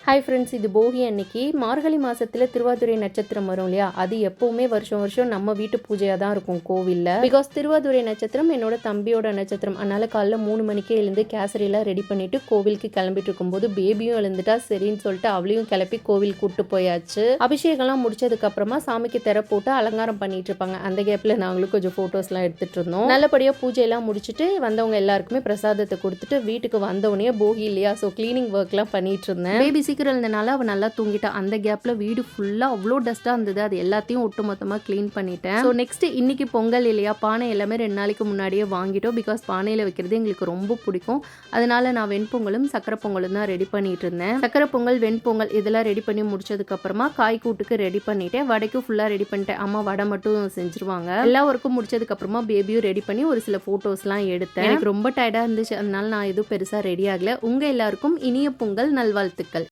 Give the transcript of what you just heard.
Hi friends, இது போகி அன்னைக்கு மார்கழி மாதத்தில் திருவாதிரை நட்சத்திரம் வரும் இல்லையா? அது எப்போவுமே வருஷம் வருஷம் நம்ம வீட்டு பூஜையாக தான் இருக்கும் கோவிலில். பிகாஸ் திருவாதிரை நட்சத்திரம் என்னோட தம்பியோட நட்சத்திரம். அதனால் காலைல 3 மணிக்கே எழுந்து கேசரியெல்லாம் ரெடி பண்ணிவிட்டு கோவிலுக்கு கிளம்பிட்டு இருக்கும்போது பேபியும் எழுந்துட்டா சரின்னு சொல்லிட்டு அவளையும் கிளப்பி கோவில் கூப்பிட்டு போயாச்சு. அபிஷேகம்லாம் முடிச்சதுக்கப்புறமா சாமிக்கு திரை போட்டு அலங்காரம் பண்ணிட்டு இருப்பாங்க. அந்த கேப்பில் நாங்களும் கொஞ்சம் ஃபோட்டோஸ்லாம் எடுத்துகிட்டு இருந்தோம். நல்லபடியாக பூஜையெல்லாம் முடிச்சுட்டு வந்தவங்க எல்லாருக்குமே பிரசாதத்தை கொடுத்துட்டு வீட்டுக்கு வந்தவொடனே போகி இல்லையா, ஸோ கிளீனிங் ஒர்க்லாம் பண்ணிட்டு இருந்தேன். பேபி சீக்கிரம் இருந்தனால அவள் நல்லா தூங்கிட்டா. அந்த கேப்பில் வீடு ஃபுல்லாக அவ்வளோ டஸ்ட்டாக இருந்தது. அது எல்லாத்தையும் ஒட்டு மொத்தமாக க்ளீன் பண்ணிட்டேன். ஸோ நெக்ஸ்ட் இன்னைக்கு பொங்கல் இல்லையா, பானை எல்லாமே 2 நாளைக்கு முன்னாடியே வாங்கிட்டோம். பிகாஸ் பானையில் வைக்கிறது எங்களுக்கு ரொம்ப பிடிக்கும். அதனால நான் வெண்பொங்கலும் சக்கரை பொங்கலும் தான் ரெடி பண்ணிட்டு இருந்தேன். சக்கரை பொங்கல் வெண்பொங்கல் இதெல்லாம் ரெடி பண்ணி முடிச்சதுக்கப்புறமா காய் கூட்டுக்கு ரெடி பண்ணிட்டேன். வடைக்கும் ஃபுல்லாக ரெடி பண்ணிட்டேன். அம்மா வடை மட்டும் செஞ்சுருவாங்க. எல்லா ஒர்க்கும் முடிச்சதுக்கப்புறமா பேபியும் ரெடி பண்ணி ஒரு சில ஃபோட்டோஸ்லாம் எடுத்தேன். எனக்கு ரொம்ப டயர்டாக இருந்துச்சு. அதனால நான் எதுவும் பெருசாக ரெடி ஆகலை. உங்கள் எல்லாருக்கும் இனிய பொங்கல் நல்வாழ்த்துக்கள்.